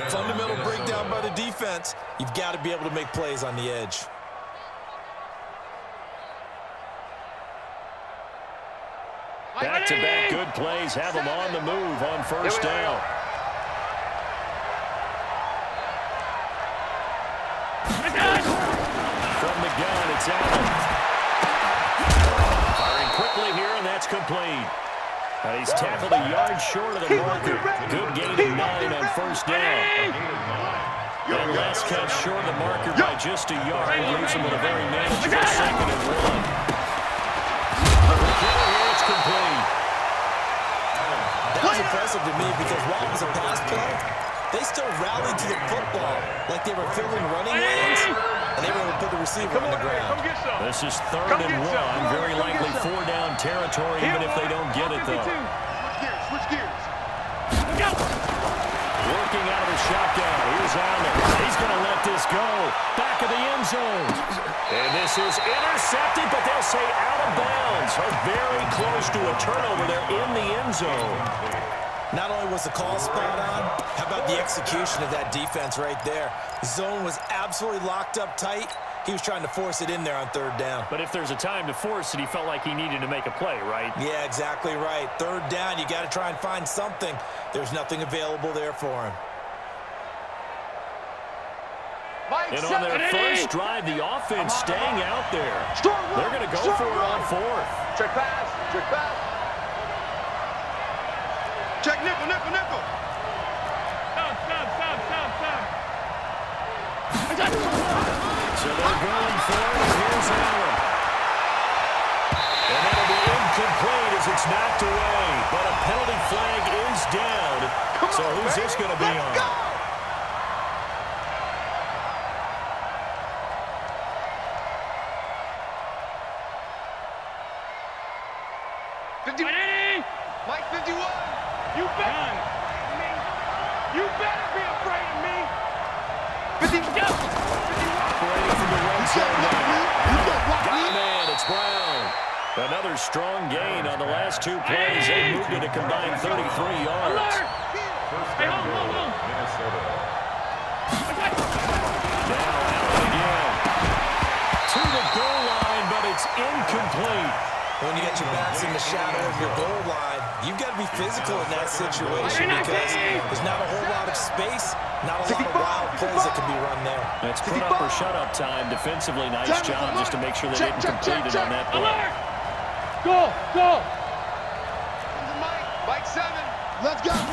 Fundamental breakdown by the defense. You've got to be able to make plays on the edge. Back-to-back good plays have them on the move on first down. From the gun, it's Allen. Firing quickly here, and that's complete. He's tackled a yard short of the marker. Good gain of 9 on first down. And last catch short of the marker by just a yard. Leaves him with a very manageable 2nd and 1. Here it's complete. That was impressive to me because while it was a pass play, they still rallied to the football like they were filling running lanes, and they were able to put the receiver on the ground. This is 3rd and 1. Very likely 4-down territory, even if they don't get it, though. Switch gears. Working out of the shotgun. Here's Allen. He's going to let this go. Back of the end zone. And this is intercepted, but they'll say out of bounds. Very close to a turnover there in the end zone. Not only was the call spot on, how about the execution of that defense right there? The zone was absolutely locked up tight. He was trying to force it in there on 3rd down. But if there's a time to force it, he felt like he needed to make a play, right? Yeah, exactly right. 3rd down, you got to try and find something. There's nothing available there for him. And on their first drive, the offense staying out there. They're going to go for it on 4th. Check pass. Check nickel. So they're going for it, and here's Allen. And that'll be incomplete as it's knocked away. But a penalty flag is down. So who's this going to be on? Mike 51. You better be afraid of me. 50. Operating from the red zone now. Got a man, it's Brown. Another strong gain on the last 2 plays. They moved it a combined 33 yards. Hey, hold. Now Allen again. To the goal line, but it's incomplete. When you get your backs in the shadow of your goal line, you've got to be physical in that situation because there's not a whole lot of space, not a lot of wild plays that can be run there. It's put up or shut up time. Defensively, nice job just to make sure they didn't complete it on that play. Go. Mike 7. Let's go. And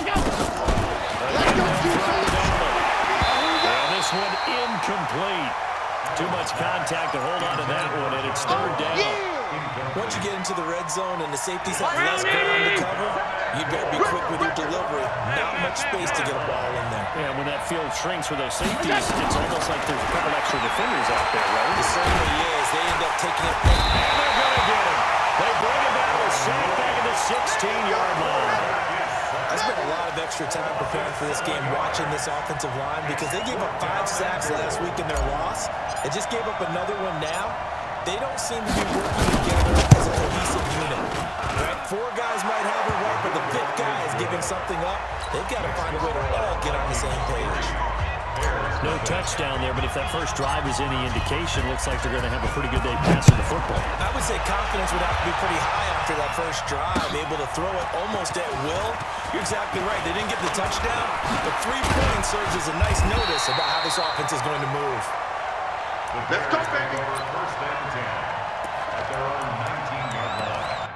this one incomplete. Too much contact to hold on to that one, and it's 3rd down. Once you get into the red zone and the safeties have less ground to cover, you better be quick with your delivery. Not much space to get a ball in there. Yeah, when that field shrinks for those safeties, it's almost like there's a couple extra defenders out there, right? It certainly is. They end up taking it. And they're going to get him. They bring it down to sack back at the 16-yard line. I spent a lot of extra time preparing for this game watching this offensive line because they gave up 5 sacks last week in their loss. They just gave up another one now. They don't seem to be working together as a cohesive unit. Right? 4 guys might have it right, but the 5th guy is giving something up. They've got to find a way to all get on the same page. No touchdown there, but if that first drive is any indication, looks like they're going to have a pretty good day passing the football. I would say confidence would have to be pretty high after that first drive, able to throw it almost at will. You're exactly right. They didn't get the touchdown, but 3 points serves as a nice notice about how this offense is going to move. Let's go, baby. First and 10 at their own 19-yard line.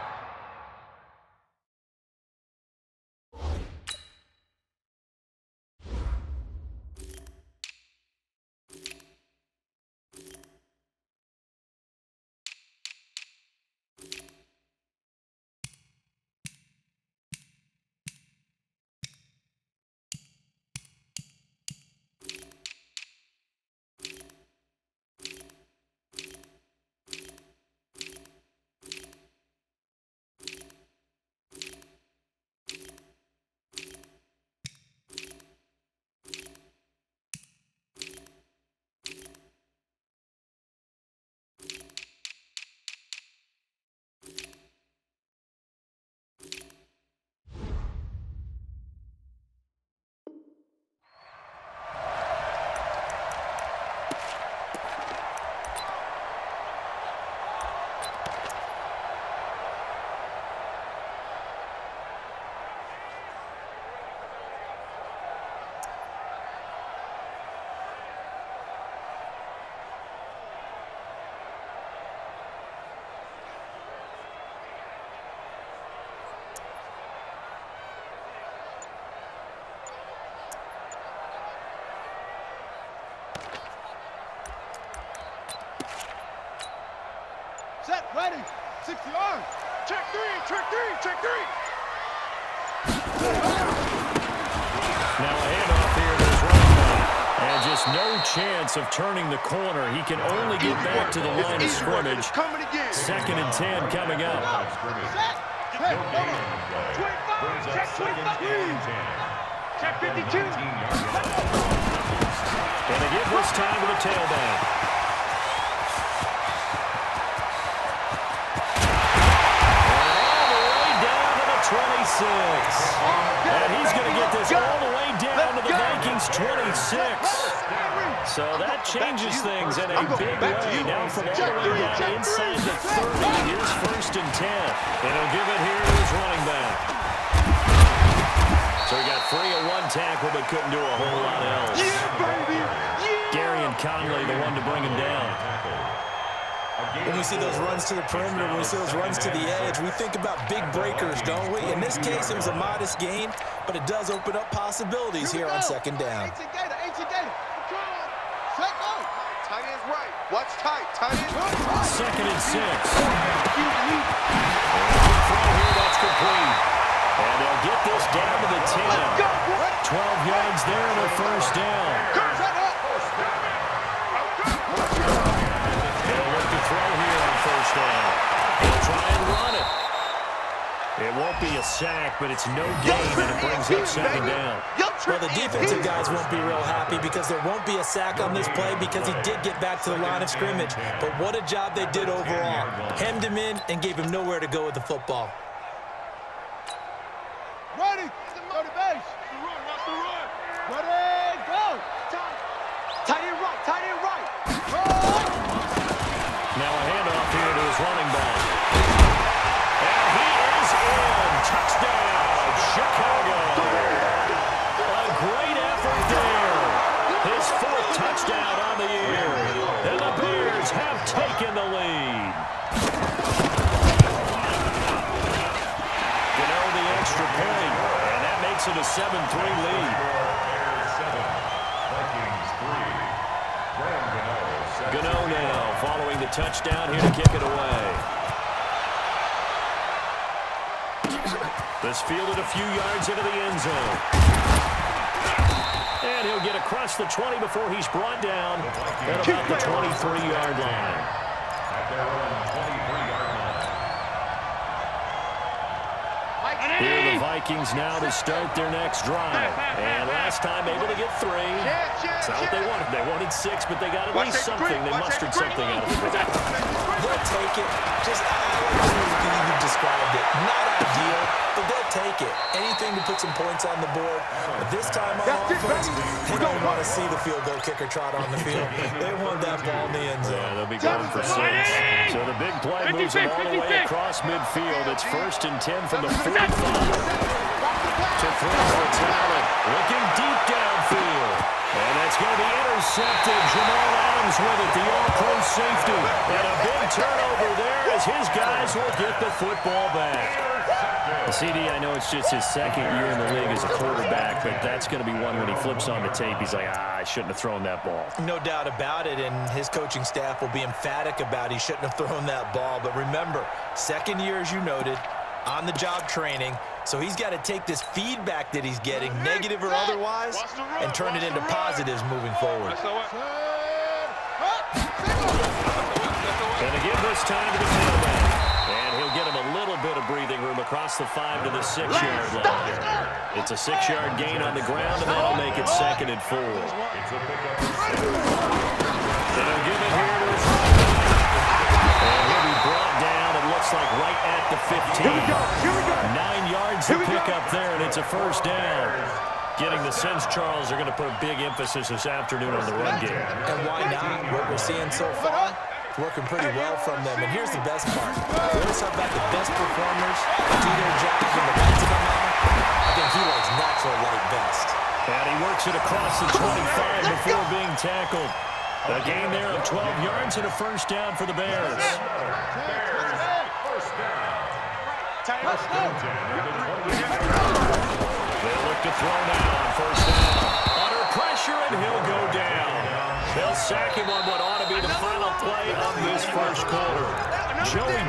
Ready. 60 yards. Check three. Now a handoff here to his running back. And just no chance of turning the corner. He can only get back to the line of scrimmage. Second and 10 coming up. Hey, 25. Check 25. Check 52. And they give this time to the tailback. And all the way down to the 26. And he's going to get this all the way down to the Vikings 26. So that changes things in a big way. Now from all the way down inside the 30, here's first and 10. And he'll give it here to his running back. So he got free of one tackle, but couldn't do a whole lot else. Gary and Conley, the one to bring him down. When we see those runs to the perimeter, when we see those runs to the edge, we think about big breakers, don't we? In this case, it was a modest gain, but it does open up possibilities here on second down. Tight end's right. Watch tight. Tight end. Second and 6. Here, that's complete. And they'll get this down to the 10. 12 yards there and a first down. They'll look to throw here on first down. They'll try and run it. It won't be a sack, but it's no gain, and it brings up second down. Well, the defensive guys won't be real happy because there won't be a sack on this play because he did get back to the line of scrimmage. But what a job they did overall. Hemmed him in and gave him nowhere to go with the football. Ready. Go to base. Watch the run. Ready. Go. Tight end right. Tight end right. Now a handoff here to his running back. And he is in. Touchdown, Chicago. A great effort there. His fourth touchdown on the year. And the Bears have taken the lead. The extra point, and that makes it a 7-3 lead. Gano now following the touchdown here to kick it away. This fielded a few yards into the end zone. And he'll get across the 20 before he's brought down at about the 23-yard line. Here are the Vikings now to start their next drive. And last time able to get 3. That's not what they wanted. They wanted 6, but they got at least something. They mustered something out of it. They'll take it. Just you described it. Not ideal, but they'll take it. Anything to put some points on the board. But this time on offense, they don't want to see the field goal kicker trot on the field. They want that ball in the end zone. Yeah, they'll be going for 6. So the big play moves them all the way across midfield. It's first and 10 from the 45. To throw for talent. Looking deep downfield. And that's going to be intercepted. Jamal Adams with it, the all-pro safety. And a big turnover there as his guys will get the football back. CD, I know it's just his second year in the league as a quarterback, but that's going to be one when he flips on the tape. He's like, I shouldn't have thrown that ball. No doubt about it, and his coaching staff will be emphatic about he shouldn't have thrown that ball. But remember, second year, as you noted, on-the-job training, so he's got to take this feedback that he's getting, negative or otherwise, and turn it into positives moving forward. And to give this time to the tailback. And he'll get him a little bit of breathing room across the 5 to the 6-yard line. It's a 6-yard gain on the ground, and that'll make it second and 4. And he'll give it here to his running back. And he'll be brought down, it looks like right at the 15. 9 yards to pick up there, and it's a first down. Getting the sense Charles are going to put a big emphasis this afternoon on the run game. And why not? What we're seeing so far, working pretty well from them. And here's the best part. We always talk about the best performers do their job when the lights come on. I think he likes natural light best. And he works it across the 25 before being tackled. A gain there of 12 yards and a first down for the Bears. They'll look to throw now on first down. Under pressure, and he'll go down. They'll sack him on what ought to be the final play of this first quarter. Joey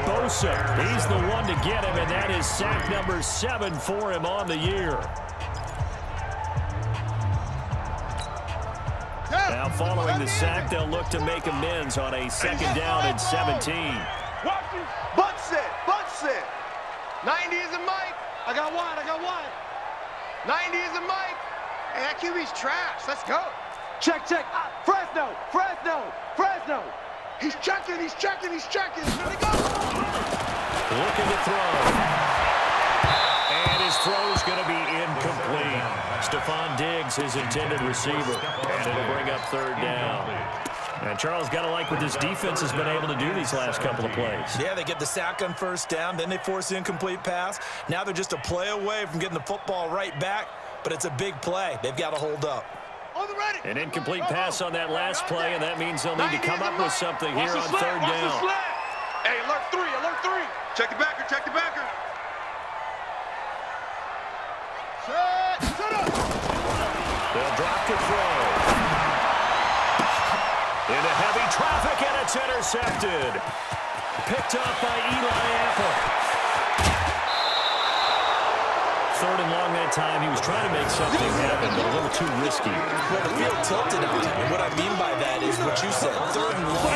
Newsome. He's the one to get him, and that is sack number 7 for him on the year. Now following the sack, they'll look to make amends on a 2nd down and 17. Bunch it. 90 is a mic. I got one. 90 is a mic. Hey, that QB's trash. Let's go. Check. Fresno. He's checking. Let it go. Looking to throw. And his throw's going to be incomplete. Stephon Diggs, his intended receiver. And it'll bring up 3rd down. And Charles, got to like what this defense has been able to do these last couple of plays. Yeah, they get the sack on 1st down, then they force the incomplete pass. Now they're just a play away from getting the football right back, but it's a big play. They've got to hold up. An incomplete pass on that last play, and that means they'll need to come up with something here on 3rd down. Hey, alert 3. Check the backer. Set up. They'll drop to throw. Into heavy traffic, and it's intercepted. Picked up by Eli Apple. 3rd and long that time. He was trying to make something happen, but a little too risky. Well, the field tilted on him, and what I mean by that is what you said. 3rd and long.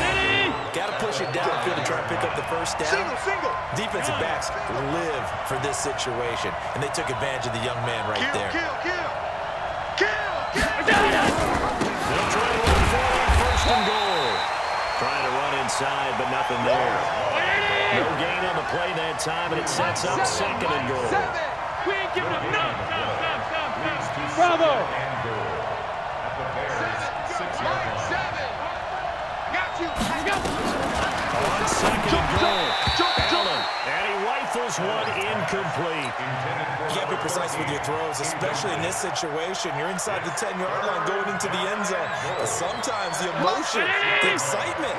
Got to push it downfield to try and pick up the 1st down. Single. Defensive backs live for this situation, and they took advantage of the young man right there. Kill. They'll try to run forward, 1st and goal. Trying to run inside, but nothing there. No gain on the play that time, and it sets up 2nd and goal. We ain't giving him none. Bravo. Got you. On 2nd and goal. Allen, and he rifles one incomplete. You can't be precise with your throws, especially in this situation. You're inside the 10-yard line going into the end zone. But sometimes the emotion, the excitement,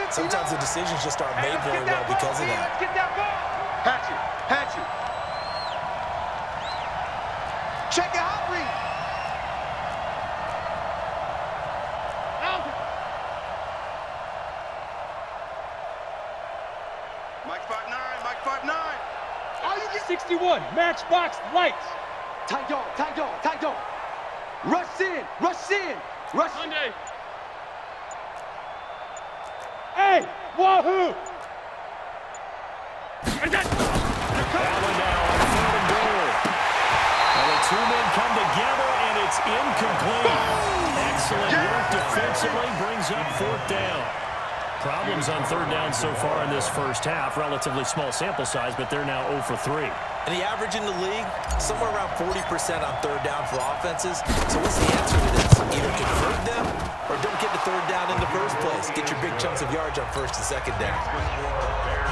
sometimes the decisions just aren't made very well because of that. Get that ball. Hatchet. Check it out, Reed. Mike 5'9". All you get 61, matchbox lights. tight dog. Rush in. Monday. Hey, wahoo! Allen now on 3rd and goal. And the 2 men come together, and it's incomplete. Excellent work defensively, brings up 4th down. Problems on 3rd down so far in this 1st half. Relatively small sample size, but they're now 0 for 3. And the average in the league, somewhere around 40% on 3rd down for offenses. So what's the answer to this? Either convert them or don't get the 3rd down in the first place. Get your big chunks of yards on 1st and 2nd down.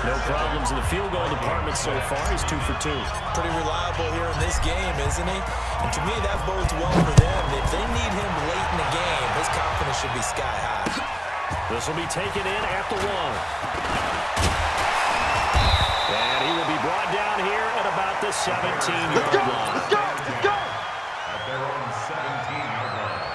No problems in the field goal department so far. He's 2 for 2. Pretty reliable here in this game, isn't he? And to me, that bodes well for them. If they need him late in the game, his confidence should be sky high. This will be taken in at the 1. And he will be brought down here at about the 17-yard line. Let's go. At their own 17-yard line.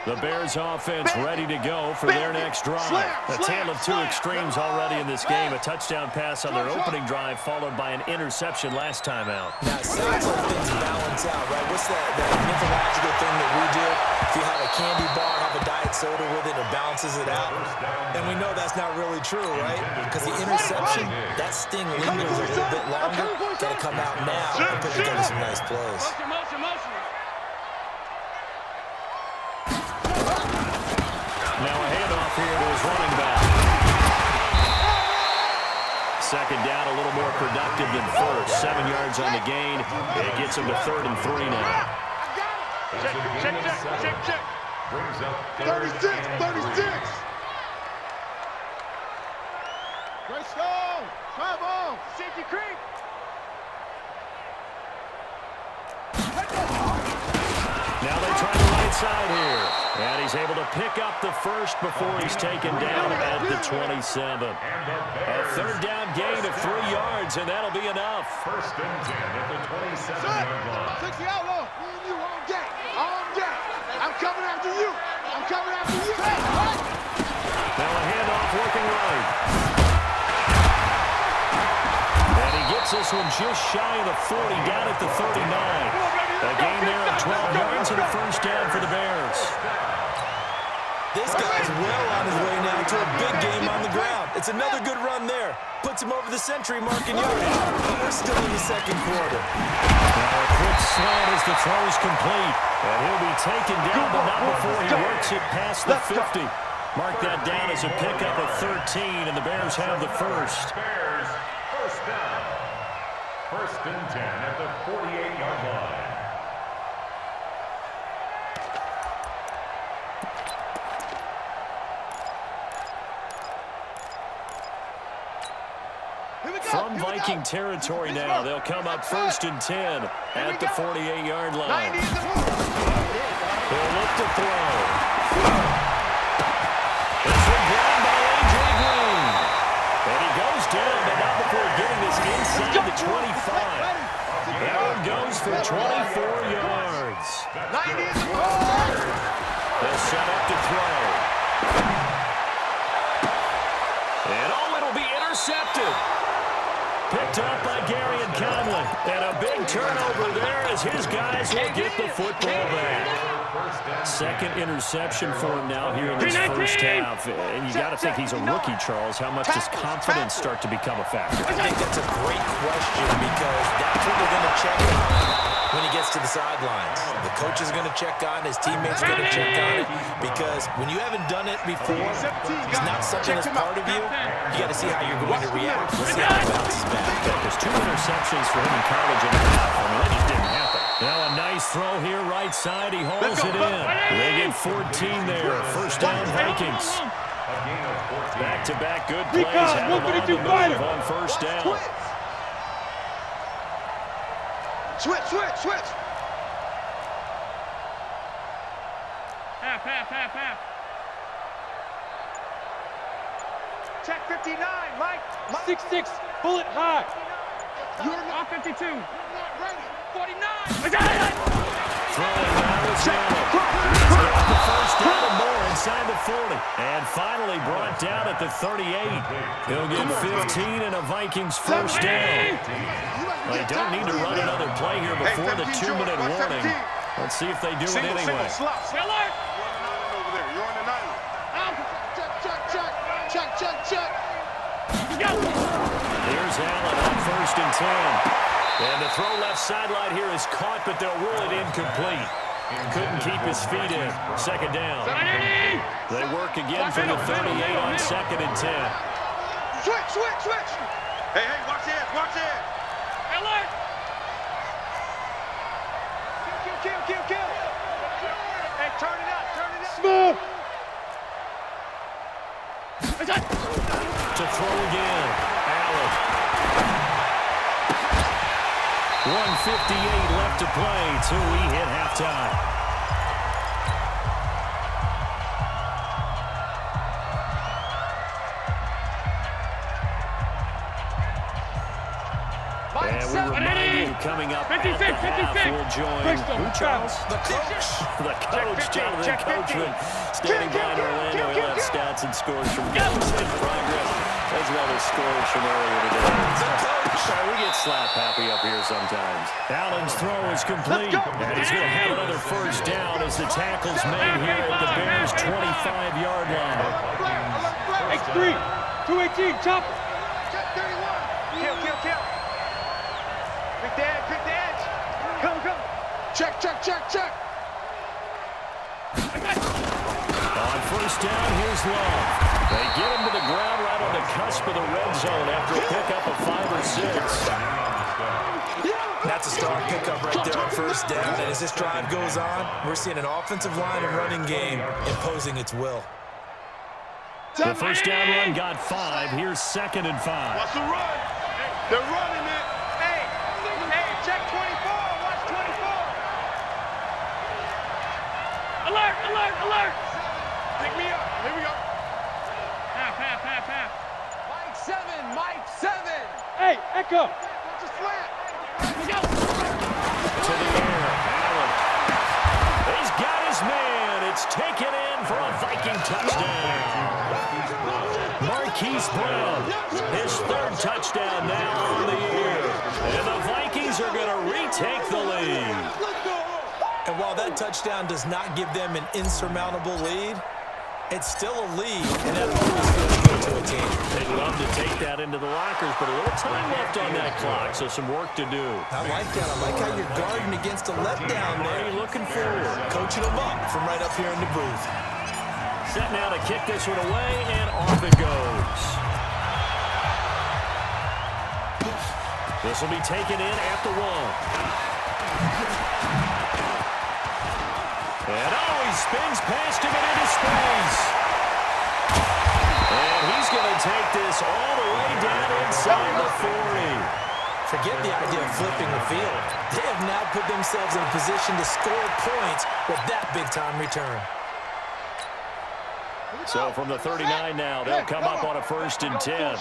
The Bears offense ready to go for their next drive. A tale of 2 extremes already in this game. A touchdown pass on their opening drive, followed by an interception last time out. Now, it sounds like things balance out, right? What's that mythological thing that we do? If you have a candy bar, have a diet soda with it, it balances it out. And we know that's not really true, right? Because the interception, that sting lingers a little bit longer. Got to come out now and put together some nice plays. Motion. Now a handoff here to his running back. 2nd down, a little more productive than 1st. 7 yards on the gain. It gets him to 3rd and 3 now. Check. Brings up 36. Great stone. Travel. Safety creep. Now they try the right side here. And he's able to pick up the 1st before he's taken down at the 27. A 3rd down gain of 3 yards, and that'll be enough. 1st and 10 at the 27-yard line. 60 out low. coming after you. Now a handoff working right. And he gets this one just shy of the 40, down at the 39. A gain there of 12 yards and a first down for the Bears. This guy's well on his way now to a big game on the ground. It's another good run there. Puts him over the century mark in yardage. But we're still in the second quarter. Now a quick slant as the throw's complete. And he'll be taken down, but not before he works it past the 50. Mark that down as a pickup of 13, and the Bears have the first. Bears, first down. First and 10 at the 48-yard line. From Viking territory now, they'll come up first and 10 at the 48-yard line. They'll look to throw. It's down by A.J. Green. And he goes down, but not before getting this inside the 25. That one goes for 24 yards. They'll set up to throw. And it'll be intercepted. Picked up by Gary and Conley. And a big turnover there as his guys will get the football back. Second interception for him now here in this first half. And you got to think he's a rookie, Charles. How much does confidence start to become a factor? I think that's a great question because that's what they're going to check on when he gets to the sidelines. The coach is going to check on, his teammates are going to check on it, because when you haven't done it before, it's not something that's part of you. You got to see how you're going to react. We'll see how he bounces back. There's 2 interceptions for him in college and a half. I mean, that just didn't happen. Now a nice throw here, right side. He hauls it in. They get 14 there. First down, Vikings. Back-to-back good plays. Have him on the move on first down. Switch. Half. Check 59, Mike. 6'6", bullet high. You're not 52. You're not ready. 49. Throwing Marizano. He's got the first down and more inside the 40. And finally brought down at the 38. He'll get 15 and a Vikings first down. Well, they don't need to run another play here before the 2-minute warning. Let's see if they do it anyway. You're on the 90. Check. Here's Allen on first and 10. And the throw left sideline here is caught, but they'll rule it incomplete. Couldn't keep his feet in. Second down. They work again from the 38 on second and 10. Switch. Hey, watch it. Alert. Kill. Hey, turn it up. Smooth. To throw again. Allen. 1:58 left to play till we hit halftime. And we remind you, coming up at the half, we'll join who, Charles? The coach. The coach, Jonathan Coachman, standing by in Orlando. He'll have stats and scores from games in progress, as well as scores from earlier today. Sorry, we get slap happy up here sometimes. Allen's throw is complete, and he's going to have another first down as the tackle's made here at the Bears' 25-yard line. X3, 218, chopper. Check 31. Kill. Quick edge. Come. Check. On first down, here's Love. They get him to the ground right on the cusp of the red zone after a pickup of 5 or 6. That's a strong pickup right there on first down. And as this drive goes on, we're seeing an offensive line and running game imposing its will. The first down run got 5. Here's second and 5. Watch the run. They're running it. Hey, check 24. Watch 24. Alert. Pick me up. Here we go. Half. Mike 7. Hey, Echo. Watch the slant. To the air. Allen. He's got his his man. It's taken in for a Viking touchdown. Marquise Brown, his third touchdown now on the year. And the Vikings are going to retake the lead. And while that touchdown does not give them an insurmountable lead, it's still a lead, and that always feels good to a team. They'd love to take that into the lockers, but a little time left on that clock, so some work to do. I like that. I like how you're guarding against a letdown there. You're looking forward. Coaching them up from right up here in the booth. Set now to kick this one away, and off it goes. This will be taken in at the 1. And he spins past him and into space. And he's going to take this all the way down inside the 40. Forget the idea of flipping the field. They have now put themselves in a position to score points with that big-time return. So from the 39 now, they'll come up on a 1st and 10. And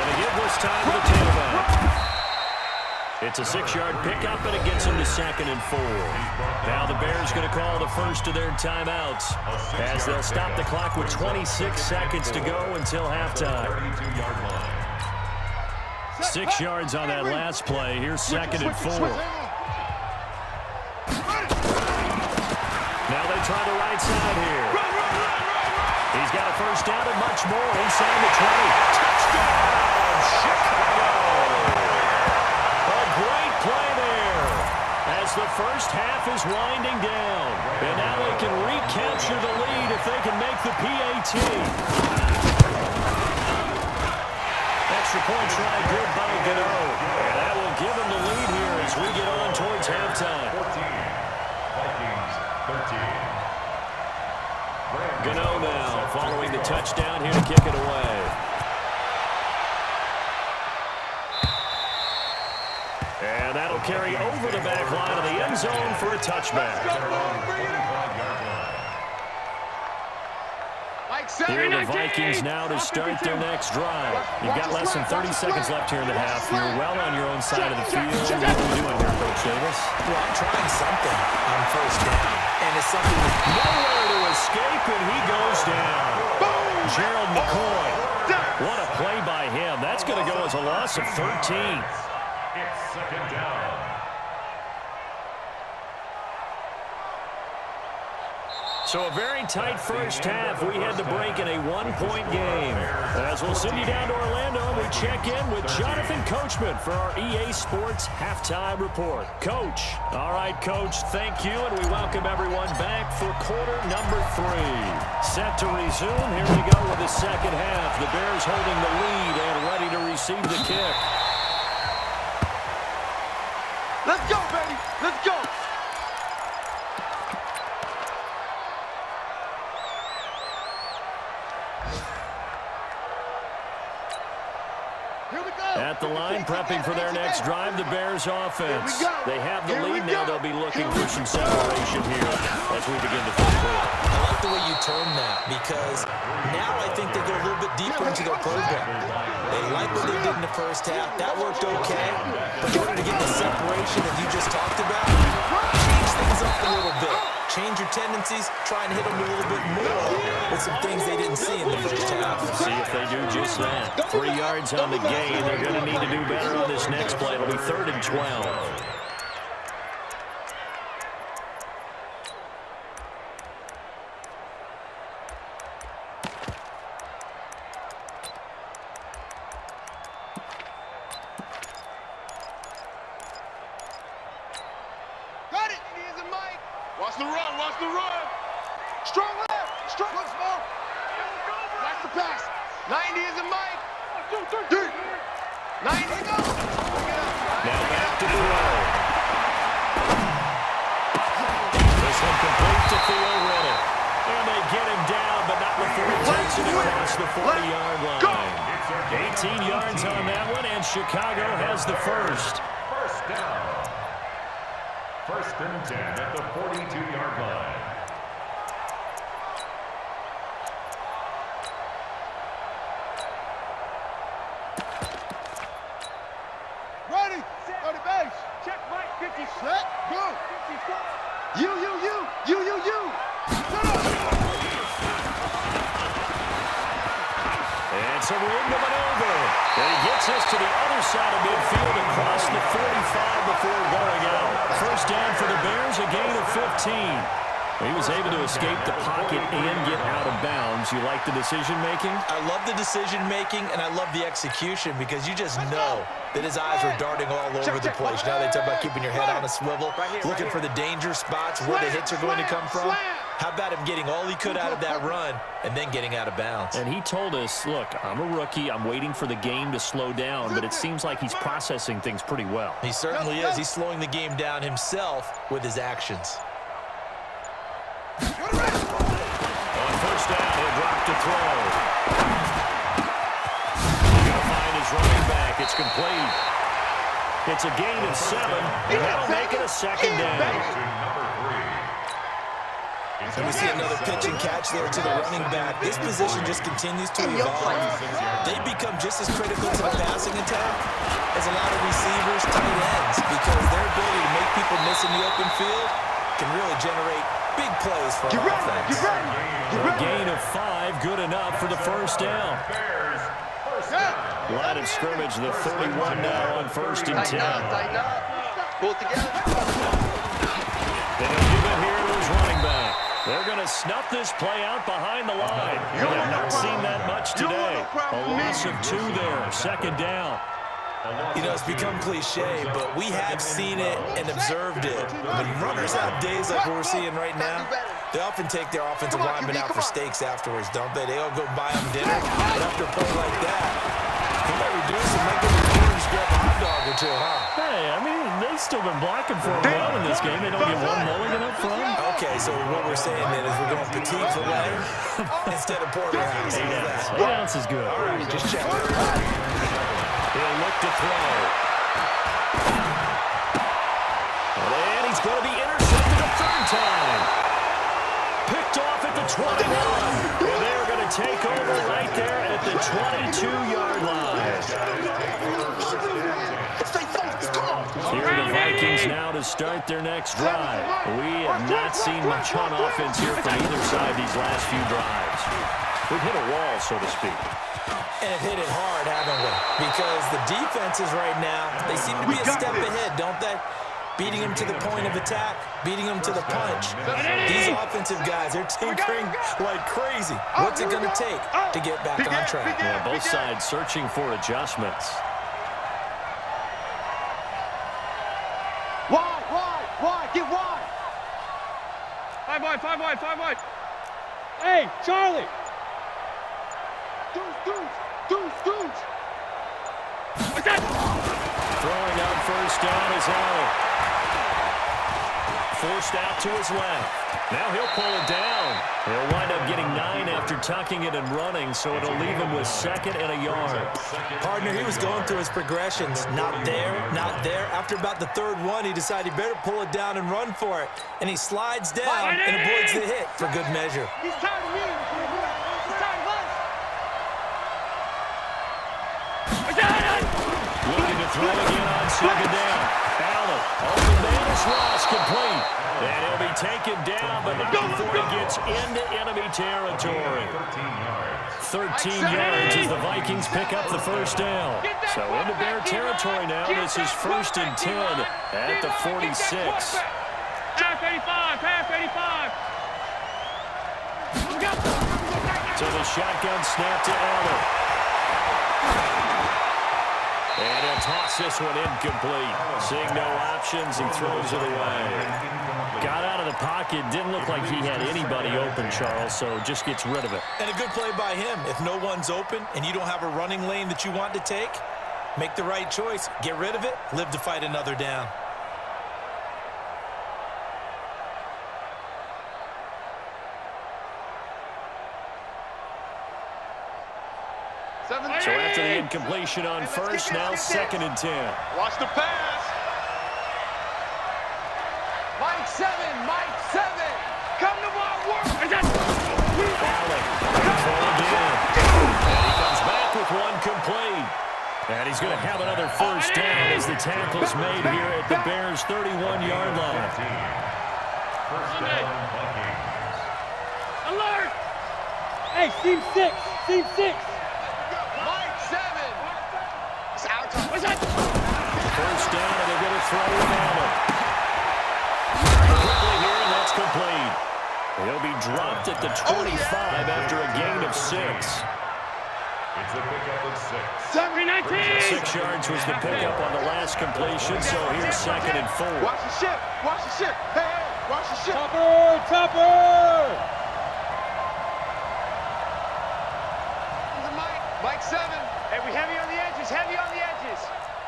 they give this time to the tailback. It's a 6-yard pickup, and it gets them to 2nd and 4. Now the Bears going to call the first of their timeouts as they'll stop the clock with 26 seconds to go until halftime. 6 yards on that last play. Here's 2nd and 4. Now they try the right side here. He's got a 1st down and much more inside the 20. Touchdown, Chicago! Great play there as the first half is winding down. And now they can recapture the lead if they can make the PAT. Extra point try good by Gano. And that will give them the lead here as we get on towards halftime. 14. Vikings 13. Gano now following the touchdown here to kick it away. And that'll carry over the back line of the end zone for a touchback. Here are the Vikings now to start their next drive. You've got less than 30 seconds left here in the half. You're well on your own side of the field. What are you doing here, Coach Davis? Well, I'm trying something on 1st down. And it's something nowhere to escape, and he goes down. Gerald McCoy. What a play by him. That's going to go as a loss of 13. It's 2nd down. So a very tight first half. We had to break in a 1-point game. As we'll send you down to Orlando, we check in with Jonathan Coachman for our EA Sports Halftime Report. Coach. All right, Coach, thank you, and we welcome everyone back for quarter number 3. Set to resume. Here we go with the second half. The Bears holding the lead and ready to receive the kick. Let's go, baby. Let's go. Here we go. At the line, prepping for their next drive, the Bears offense. They have the lead now. They'll be looking for some separation here as we begin the 4th quarter. I like the way you turn that because now I think they go a little bit deeper into their program. They like what they did in the first half. That worked okay. But in order to get the separation that you just talked about, change things up a little bit. Change your tendencies, try and hit them a little bit more with some things they didn't see in the first half. See if they do just that. 3 yards on the gain. They're going to need to do better on this next play. It'll be 3rd and 12. Got it. Here's a Mike. Watch the run. Watch the run. Strong left. Strong left. Small. Watch the pass. 90 is a Mike. 90 go. Now back to the row. This one complete to Theo Riddick. And they get him down, but not before he takes it across the 40-yard line. 18 yards on that one, and Chicago has the first. 1st down. 1st and 10 at the 42-yard line. Ready. Go to base. Check right. 50. Set. some room to maneuver. And he gets us to the other side of midfield across the 45 before going out. First down for the Bears, a gain of 15. He was able to escape the pocket and get out of bounds. You like the decision-making? I love the decision-making, and I love the execution because you just know that his eyes are darting all over the place. Now they talk about keeping your head on a swivel, looking for the danger spots, where the hits are going to come from. How about him getting all he could out of that run and then getting out of bounds? And he told us, look, I'm a rookie. I'm waiting for the game to slow down, but it seems like he's processing things pretty well. He certainly is. He's slowing the game down himself with his actions. On first down, he'll drop to throw. He's going to find his running back. It's complete. It's a gain of 7, and that'll make it a second down. And we see another pitch and catch there to the running back. This position just continues to evolve. They become just as critical to the passing attack as a lot of receivers, tight ends, because their ability to make people miss in the open field can really generate big plays for our offense. A gain of 5, good enough for the first down. Line of scrimmage, the 31 now on first and 10. Pull it together. They'll give it here to his running back. They're going to snuff this play out behind the line. We have not seen that much today. A loss of 2 there, second down. You know, it's become cliche, but we have seen it and observed it. When runners have days like we're seeing right now, they often take their offensive linemen out for steaks afterwards, don't they? They all go buy them dinner, but after a play like that, he might reduce and make them just grab a hot dog or two, huh? Hey, I mean, they've still been blocking for him well in this game. They don't get one mulligan up front. Okay, so what we're saying then is we're going petite filet instead of porterhouse. 8 ounces is good. All right, just check. He'll look to throw. And he's going to be intercepted a third time. Picked off at the 21. And they're going to take over right there at the 22-yard line. Here are the Vikings now to start their next drive. We have not seen much on offense here from either side these last few drives. We've hit a wall, so to speak. And have hit it hard, haven't we? Because the defenses right now, they seem to be a step ahead, don't they? Beating them to the point of attack, beating them to the punch. These offensive guys, they're tinkering like crazy. What's it going to take to get back on track? Yeah, both sides searching for adjustments. Wide, get wide. 5 wide. Hey, Charlie. Deuce. What's that? Throwing out first down is Allen. Forced out to his left. Now he'll pull it down. He'll wind up getting 9 after tucking it and running, so it'll leave him with 2nd and a yard. Partner, he was going through his progressions. Not there. After about the 3rd one, he decided he better pull it down and run for it. And he slides down and avoids the hit for good measure. He's tired of me. He's tired of us. Looking to throw again on 2nd down. Allen, open man is lost, complete. And he'll be taken down, but not before he gets into enemy territory. 13 yards as the Vikings pick up the first down. So into Bear territory now. This is 1st and 10 at the 46. Pass 85. So the shotgun snap to Allen. And he'll toss this one incomplete. Seeing no options, he throws it away. Got out of the pocket. Didn't look like he had anybody open, Charles, so just gets rid of it. And a good play by him. If no one's open and you don't have a running lane that you want to take, make the right choice. Get rid of it. Live to fight another down. So after the incompletion on first, now 2nd and 10. Watch the pass. Mike 7. Come to my work. Allen, controlled in. And he comes back with one complete. And he's going to have another first down as the tackle's made here at the Bears' 31-yard line. Alert! Hey, team 6. they're going to throw him at him. Quickly here, and that's complete. He'll be dropped at the 25 after a gain of 6. It's a pickup of 6. 319. 6 yards was the pickup on the last completion, so here's 2nd and 4. Watch the ship. Watch the ship. Hey, hey, watch the ship. Chopper. Mike 7. Hey, we heavy on the edges. Heavy on the edges.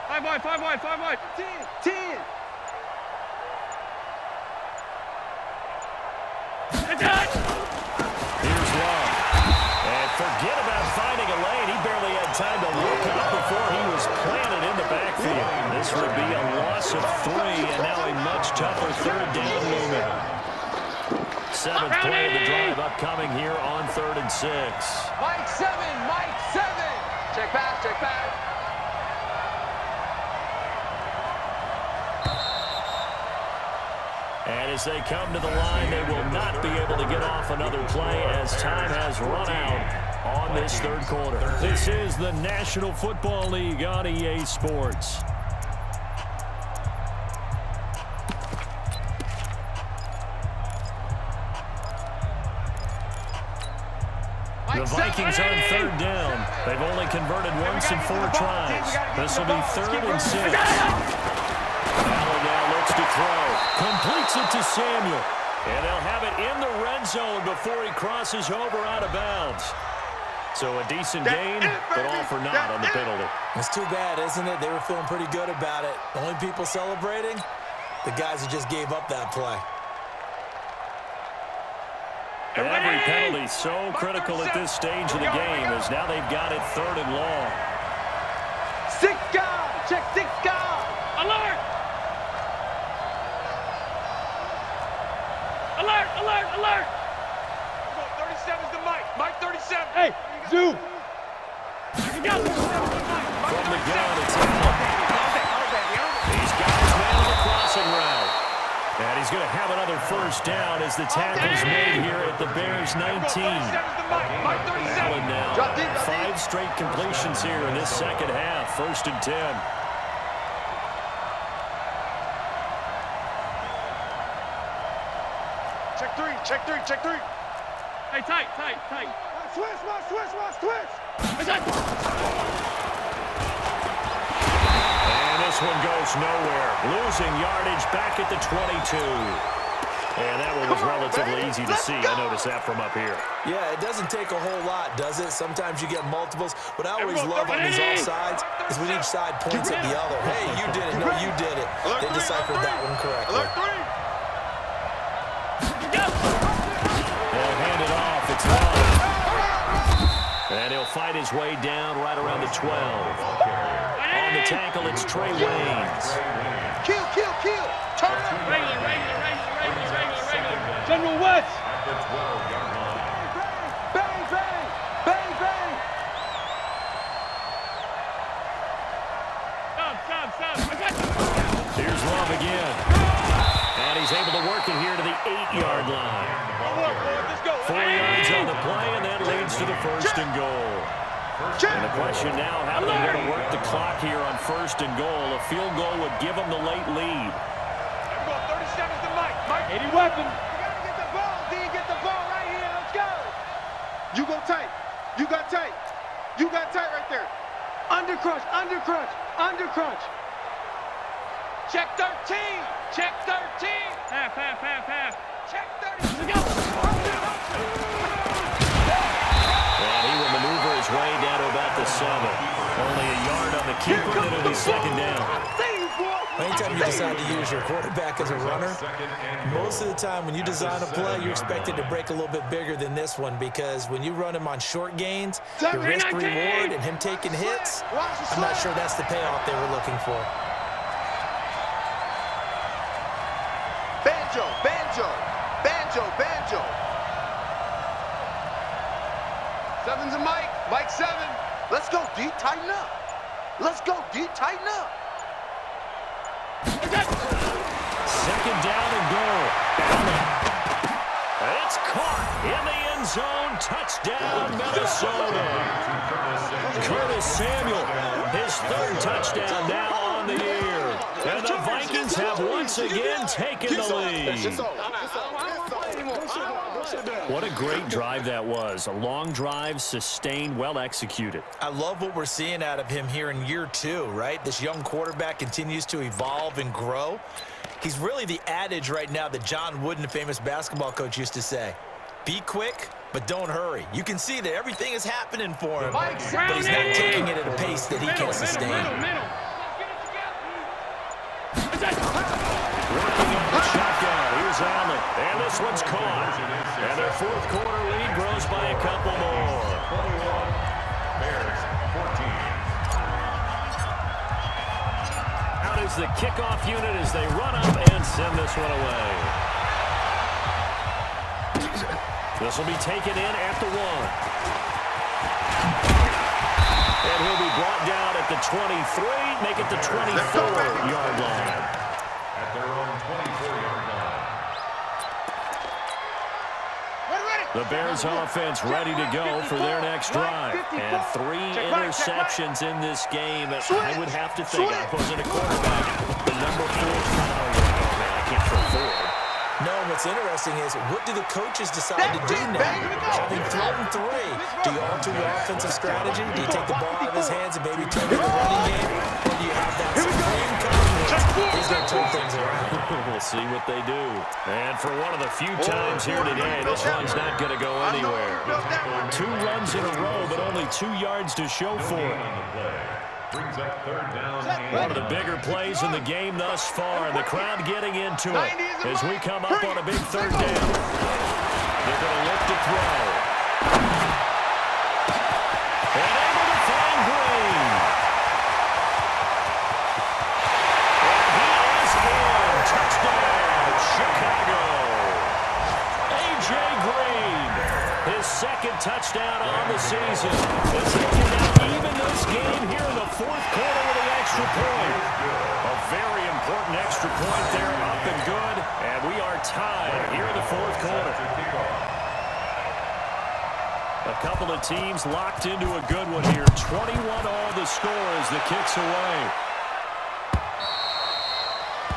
5 wide. 5 wide. 5 wide. 10. Here's Long. And forget about finding a lane. He barely had time to look up before he was planted in the backfield. This would be a loss of 3, and now a much tougher 3rd down looming. 7th play of the drive upcoming here on 3rd and 6. Mike 7. Mike 7. Check pass. Check pass. And as they come to the line, they will not be able to get off another play as time has run out on this 3rd quarter. This is the National Football League on EA Sports. The Vikings on 3rd down. They've only converted once in 4 tries. This will be 3rd and 6. Allen now looks to throw. Completes it to Samuel. And they'll have it in the red zone before he crosses over out of bounds. So a decent gain, but all for naught on the penalty. It's too bad, isn't it? They were feeling pretty good about it. The only people celebrating, the guys who just gave up that play. Every penalty so critical at this stage of the game as now they've got it 3rd and long. 6 guard. Check 6 guard. Alert. Alert. Alert. Alert. 37's the Mike. Mike 37. Hey, zoom. Go. From the gun, it's Allen. He's got his man on the crossing route. And he's going to have another 1st down as the tackle's made here at the Bears 19. Allen now, 5 straight completions here in this 2nd half, 1st and 10. Check 3. Check 3. Check 3. Hey, tight. Switch. This one goes nowhere. Losing yardage back at the 22. And that one was relatively easy to see. I noticed that from up here. Yeah, it doesn't take a whole lot, does it? Sometimes you get multiples. What I always love on these offsides is when each side points at the other. Hey, you did it. No, you did it. They deciphered that one correctly. They'll hand it off. It's Long. And he'll fight his way down right around the 12. On the tackle, it's Trey Waynes. Kill. Turn up. Regular. General West. At the 12-yard line. Bang. Stop. I got you. Here's Love again. And he's able to work it here to the 8-yard line. Let's go. 4 yards on the play, and that leads to the 1st and goal. And the question now, how do they want to work the clock here on 1st and goal? A field goal would give them the late lead. 37's the Mike. 80 weapon. You gotta get the ball, D. Get the ball right here. Let's go. You go tight. You got tight right there. Undercrunch. Check 13. Half. Check 30. Let's go. And he will maneuver his way down to about the 7. Only a yard on the keeper, and it'll be 2nd down. Anytime you decide to use your quarterback as a runner, most of the time when you design a play, you're expected to break a little bit bigger than this one because when you run him on short gains, your risk-reward and him taking hits, I'm not sure that's the payoff they were looking for. Banjo. 7's a Mike. Mike 7. Let's go, D. Tighten up. Second down and goal. Allen. It's caught in the end zone. Touchdown, Minnesota. Curtis Samuel, his 3rd touchdown now on on the year. And the Vikings have once again taken the lead. What a great drive that was. A long drive, sustained, well executed. I love what we're seeing out of him here in year 2, right? This young quarterback continues to evolve and grow. He's really the adage right now that John Wooden, the famous basketball coach, used to say. Be quick, but don't hurry. You can see that everything is happening for him, but he's not taking it at a pace that he can sustain. Working on the shotgun. Here's Allen. And this one's caught. And their fourth quarter lead grows by a couple more. 21, Bears 14. Out is the kickoff unit as they run up and send this one away. This will be taken in at the 1. And he'll be brought down at the 23, make it the 24-yard line. At their own 24-yard line. The Bears offense ready to go for their next drive. And 3 interceptions in this game. I would have to think, I wasn't a quarterback, the number 4 foul. I can't throw forward. No, what's interesting is, what do the coaches decide to do now? Having thrown 3, do you alter your offensive strategy? Do you take the ball out of his hands and maybe turn it to the running game? Or do you have that supreme confidence he's going to turn things around? We'll see what they do. And for one of the few times here today, this one's not going to go anywhere. 2 runs in a row, but only 2 yards to show for it. Brings up third down. One of the bigger plays in the game thus far, and the crowd getting into it as we come up on a big third down. They're going to look to throw. And able to find Green. And he is in. Touchdown, Chicago. A.J. Green, his second touchdown on the season. As they can now even this game here in the fourth quarter with an extra point. A very important extra point there, up and good. And we are tied here in the fourth quarter. A couple of teams locked into a good one here. 21 all the score as the kick's away.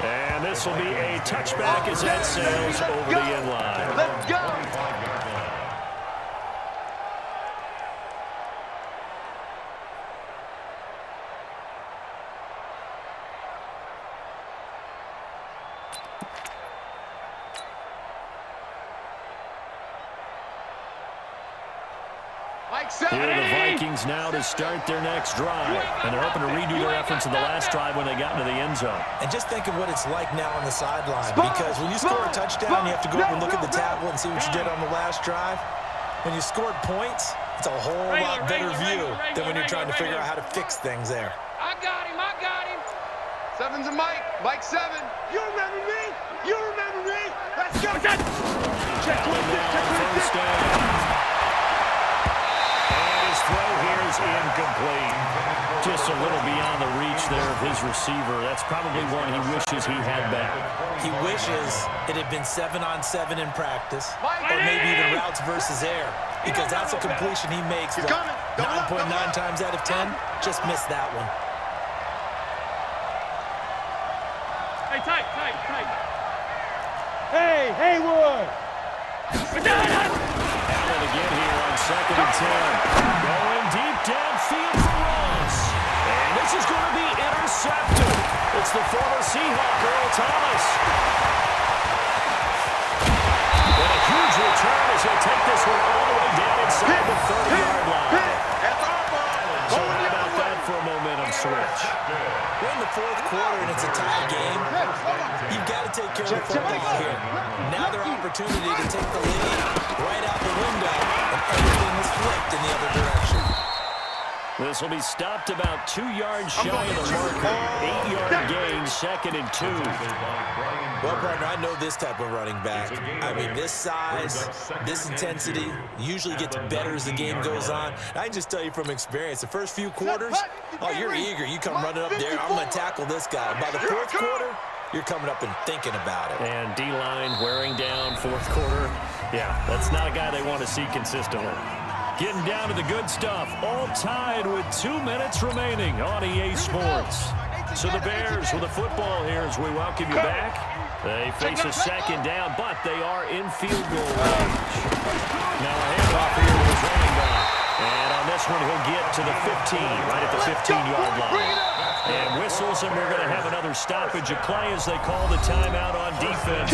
And this will be a touchback as that sails over the end line. Let's go. Here are the Vikings now to start their next drive. And they're hoping to redo their efforts in the last drive when they got into the end zone. And just think of what it's like now on the sideline. Because when you score a touchdown, you have to go up and look at the tablet and see what you did on the last drive. When you scored points, it's a whole lot better view than when you're trying to figure out how to fix things there. I got him. 7's a Mike. Mike 7. You remember me? You remember me? Let's go. Check First down. Throw here is incomplete. Just a little beyond the reach there of his receiver. That's probably one he wishes he had back. He wishes it had been 7-on-7 in practice, or maybe even routes versus air, because that's a completion he makes 9.9 times out of 10. Just missed that one. Hey, tight. Hey, Haywood. Allen again here on 2nd and 10. Going deep downfield for Ross. And this is going to be intercepted. It's the former Seahawk, Earl Thomas. And a huge return as he'll take this one all the way down inside the 30-yard line. So how about that for a momentum switch? We're in the fourth quarter and it's a tie game. You've got to take care of the football here. Now their opportunity to take the lead right out the window, and everything is flipped in the other direction. This will be stopped about 2 yards shy of the marker. 8-yard gain, 2nd and 2. Well, partner, I know this type of running back. I mean, this size, this intensity usually gets better as the game goes on. I can just tell you from experience, the first few quarters, oh, you're eager. You come running up there, I'm going to tackle this guy. By the fourth quarter, you're coming up and thinking about it. And D-line wearing down fourth quarter. Yeah, that's not a guy they want to see consistently. Getting down to the good stuff. All tied with 2 minutes remaining on EA Sports. So the Bears with the football here as we welcome you back. They face a second down, but they are in field goal range. Now a handoff here to his running back. And on this one, he'll get to the 15, right at the 15-yard line. And whistles, and we're going to have another stoppage of play as they call the timeout on defense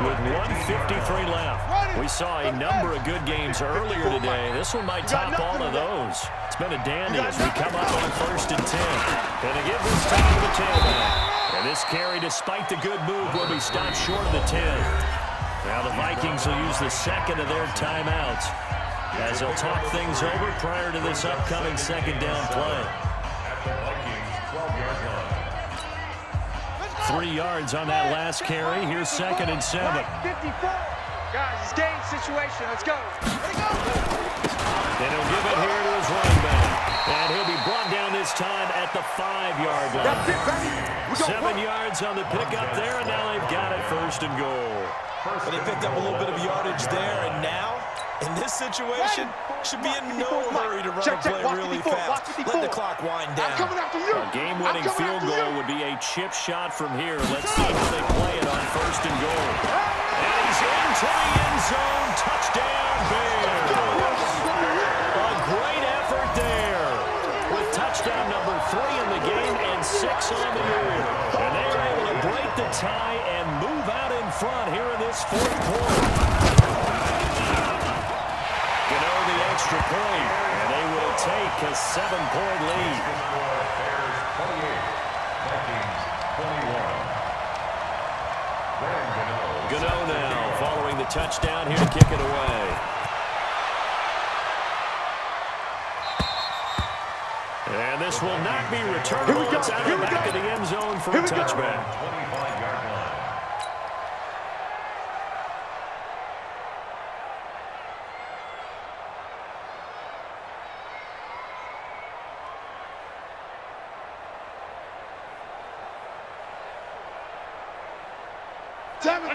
with 1:53 left. We saw a number of good games earlier today. This one might top all of those. It's been a dandy as we come up on 1st and 10. And they give this time to the tailback. And this carry, despite the good move, will be stopped short of the 10. Now the Vikings will use the second of their timeouts as they'll talk things over prior to this upcoming second down play. 3 yards on that last carry. Here's 2nd and 7. 54. Guys, it's game situation. Let's go. And he'll give it here to his running back. And he'll be brought down this time at the 5-yard line. 7 yards on the pickup there, and now they've got it 1st and goal. But they picked up a little bit of yardage there, and now, in this situation, should be in no hurry to run a play really fast. Let the clock wind down. A game-winning field goal would be a chip shot from here. Let's see how they play it on 1st and goal. And he's into the end zone. Touchdown, Bears. A great effort there. With touchdown number 3 in the game and 6 on the year. And they were able to break the tie and move out in front here in this 4th quarter. The extra point, and they will take a 7-point lead. Bears 28, Vikings 21. Gano now following the touchdown here to kick it away. And this will not be returned. It's out of the back of the end zone for a touchback. 25-yard line.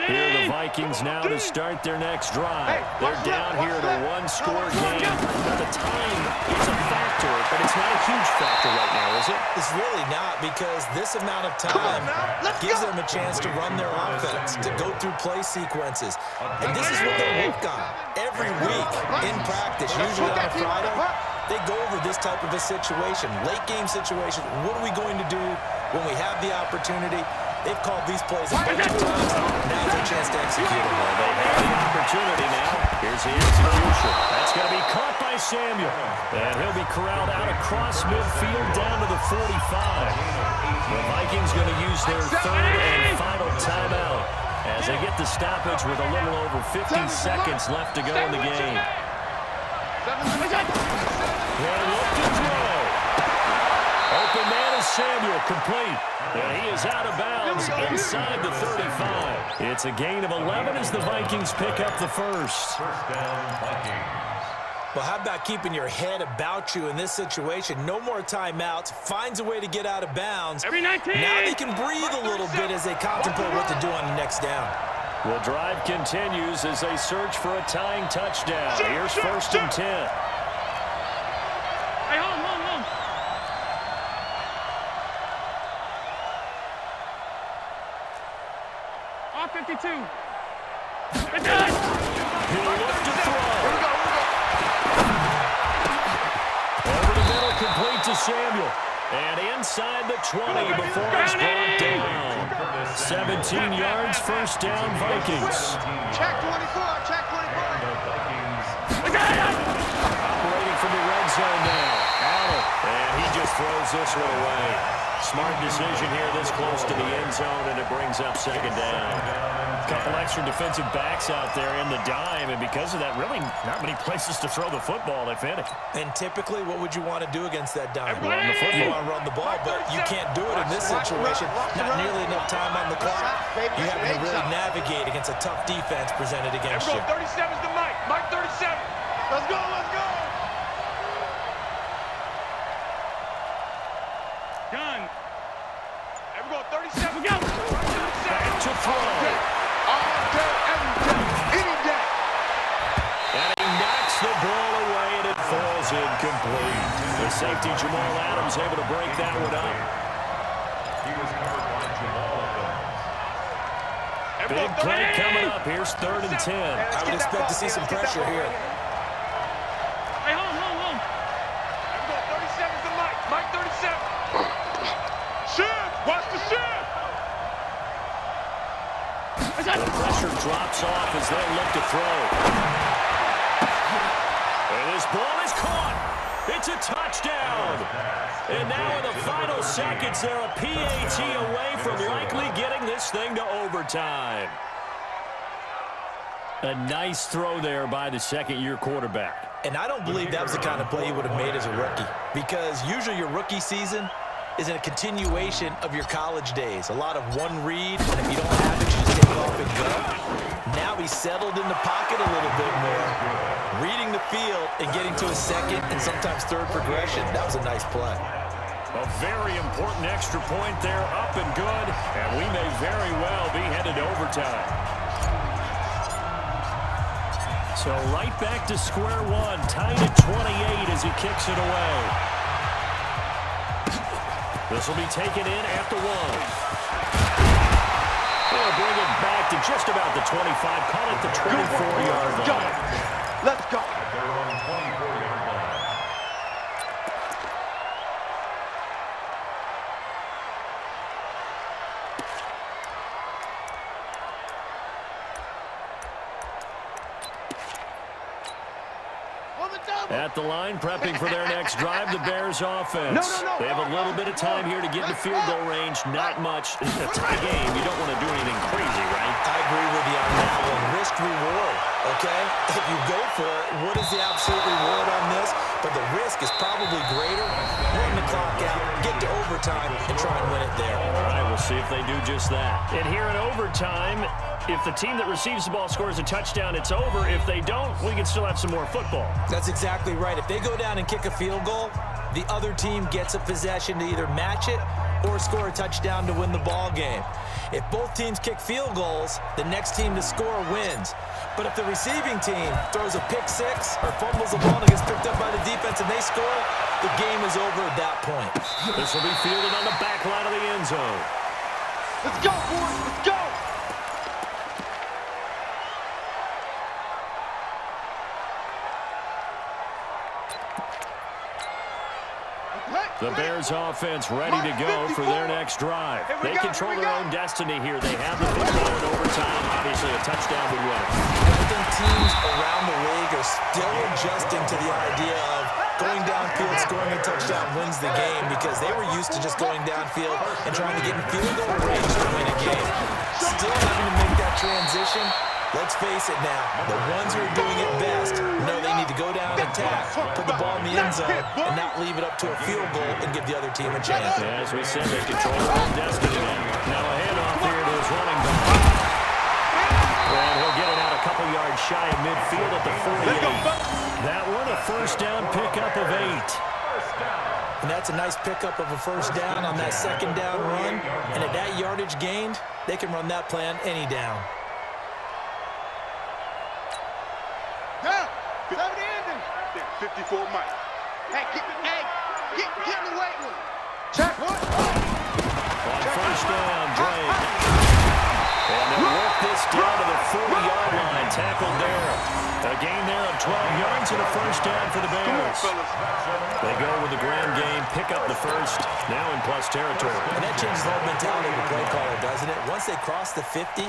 Here are the Vikings now to start their next drive. They're down here at a 1-score game. Now the time is a factor, but it's not a huge factor right now, is it? It's really not, because this amount of time gives them a chance to run their offense, to go through play sequences. And this is what they work on every week in practice, usually on a Friday. They go over this type of a situation, late game situation. What are we going to do when we have the opportunity? They've called these plays a bunch of times. Now's their chance to execute it. Well, they have the opportunity now. Here's the execution. That's going to be caught by Samuel. And he'll be corralled out across midfield down to the 45. The Vikings going to use their 3rd and final timeout as they get the stoppage with a little over 50 seconds left to go in the game. And look to throw. Open man is Samuel, complete. And he is out of bounds inside the 35. It's a gain of 11 as the Vikings pick up the first. First down, Vikings. Well, how about keeping your head about you in this situation? No more timeouts. Finds a way to get out of bounds. Now they can breathe a little bit as they contemplate what to do on the next down. The drive continues as they search for a tying touchdown. Here's 1st and 10. Hey, home. On 52. It's done. He'll look to throw. Over the middle, complete to Samuel. And inside the 20 before it's brought down. 17 yards, 1st down, Vikings. Check 24, check 24. Operating from the red zone now. Allen. And he just throws this one away. Smart decision here this close to the end zone, and it brings up 2nd down. A couple extra defensive backs out there in the dime, and because of that, really not many places to throw the football, if any. And typically, what would you want to do against that dime? Run the football. You want to run the ball, but you can't do it in this situation. Not nearly enough time on the clock. You have to really navigate against a tough defense presented against you. 37's the Mike. Mike 37. Let's go, let's go. Done. Here we go, 37. Go. Back to throw. All day, every day, any day. And he knocks the ball away, and it falls incomplete. The safety, Jamal Adams, able to break that one up. He was covered by Jamal Evans. Big play coming up. Here's 3rd and 10. I would expect to see some pressure here. Hey, home. Everyone, 37's the Mike. Mike 37. Shift. Watch the shift. The pressure drops off as they look to throw. And this ball is caught. It's a touchdown. And now in the final seconds, they're a PAT away from likely getting this thing to overtime. A nice throw there by the second-year quarterback. And I don't believe that was the kind of play he would have made as a rookie, because usually your rookie season is a continuation of your college days. A lot of one read, and if you don't have it, you just take it off and go. Now he's settled in the pocket a little bit more, reading the field and getting to a second and sometimes third progression. That was a nice play. A very important extra point there, up and good, and we may very well be headed to overtime. So right back to square one, tied at 28 as he kicks it away. This will be taken in at the 1. They'll bring it back to just about the 25, call it the 24-yard line. Let's go. At their own 24-yard line. At the line, prepping for their next drive, the Bears offense. They have a little bit of time here to get into field goal range. Not much. It's a tie game. You don't want to do anything crazy, right? I agree with you on that one. Risk reward, okay? If you go for it, what is the absolute reward on this? But the risk is probably greater. Run the clock out, get to overtime, and try and win it there. All right, we'll see if they do just that. And here in overtime, if the team that receives the ball scores a touchdown, it's over. If they don't, we can still have some more football. That's exactly right. If they go down and kick a field goal, the other team gets a possession to either match it or score a touchdown to win the ball game. If both teams kick field goals, the next team to score wins. But if the receiving team throws a pick six or fumbles the ball and gets picked up by the defense and they score, the game is over at that point. This will be fielded on the back line of the end zone. Let's go, boys. Let's go. The Bears offense ready to go for their next drive. They control their own destiny here. They have the football in overtime. Obviously, a touchdown would win. I think teams around the league are still adjusting to the idea of going downfield, scoring a touchdown wins the game, because they were used to just going downfield and trying to get in field goal range to win a game. Still having to make that transition. Let's face it now, the ones who are doing it best know they need to go down and attack, put the ball in the end zone, and not leave it up to a field goal and give the other team a chance. Yeah, as we said, they control their own destiny now. Now a handoff here to his running back. And he'll get it out a couple yards shy of midfield at the 48. That one, a first down pickup of 8. And that's a nice pickup of a first down on that second down run. And at that yardage gained, they can run that plan any down. Yeah. 54 Mike. Hey, get in the weight room. Check one. On first down, Drake. And they'll work this down to the 40-yard line. Tackled there. A gain there of 12 yards and a first down for the Bears. They go with the ground game, pick up the first, now in plus territory. And that changes the whole mentality of the play caller, doesn't it? Once they cross the 50,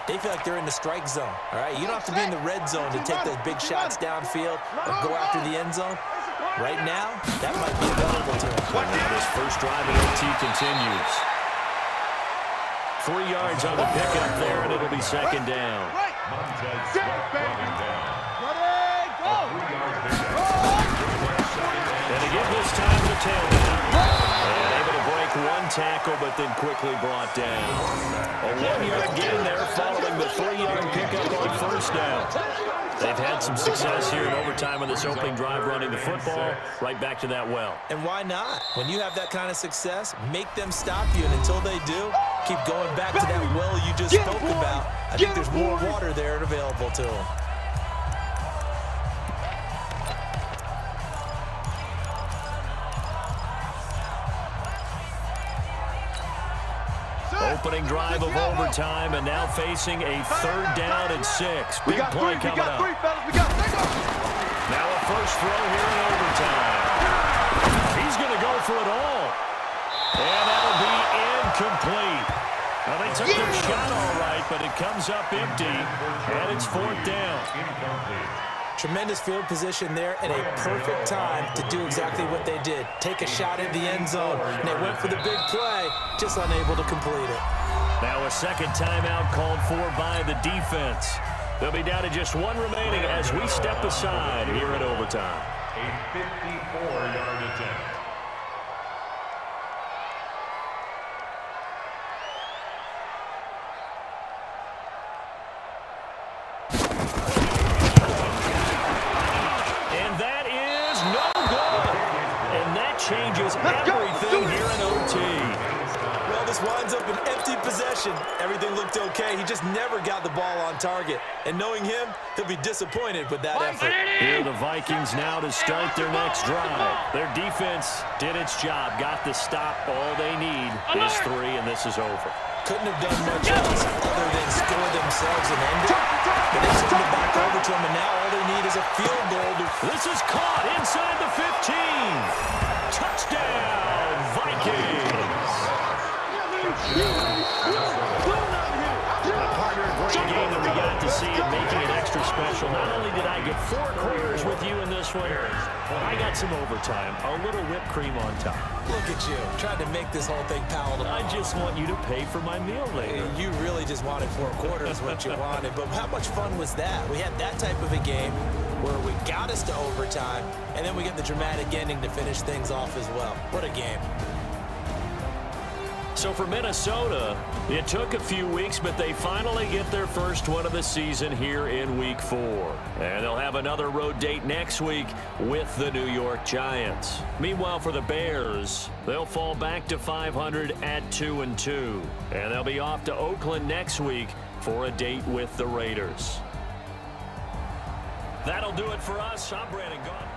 they feel like they're in the strike zone, all right? You don't have to be in the red zone to take those big shots downfield or go after the end zone. Right now, that might be available to them. But now this first drive in OT continues. 3 yards on the pickup there, and it'll be second down. Montez Sweat running down. And again, this time the tailback. And able to break one tackle, but then quickly brought down. A 1-yard gain there following the 3-yard pickup on first down. They've had some success here in overtime on this opening drive running the football. Right back to that well. And why not? When you have that kind of success, make them stop you. And until they do, keep going back to that well you just spoke about. I think there's more water there and available to them. Opening drive of overtime, and now facing a 3rd down and 6. Big play coming up. Now a first throw here in overtime. He's going to go for it all. And that'll be incomplete. Well, they took their shot all right, but it comes up empty, and it's 4th down. Tremendous field position there and a perfect time to do exactly what they did. Take a shot at the end zone, and they went for the big play, just unable to complete it. Now a second timeout called for by the defense. They'll be down to just 1 remaining as we step aside here at overtime. A 54-yard attempt. Changes everything here in OT. Well, this winds up an empty possession. Everything looked okay. He just never got the ball on target. And knowing him, he'll be disappointed with that effort. Here are the Vikings now to start their next drive. Their defense did its job, got the stop. All they need is 3, and this is over. Couldn't have done much else other than score themselves and end it. But they send it back over to him, and now all they need is a field goal. This is caught inside the 15. Touchdown, Vikings! Great game that we got to see and making it extra special. Not only did I get 4 quarters with you in this one, but I got some overtime, a little whipped cream on top. Look at you, trying to make this whole thing palatable. I just want you to pay for my meal later. You really just wanted 4 quarters, what you wanted. But how much fun was that? We had that type of a game where we got us to overtime, and then we get the dramatic ending to finish things off as well. What a game. So for Minnesota, it took a few weeks, but they finally get their first one of the season here in Week 4. And they'll have another road date next week with the New York Giants. Meanwhile, for the Bears, they'll fall back to 500 at 2-2. And they'll be off to Oakland next week for a date with the Raiders. That'll do it for us. I'm Brandon Gaudin.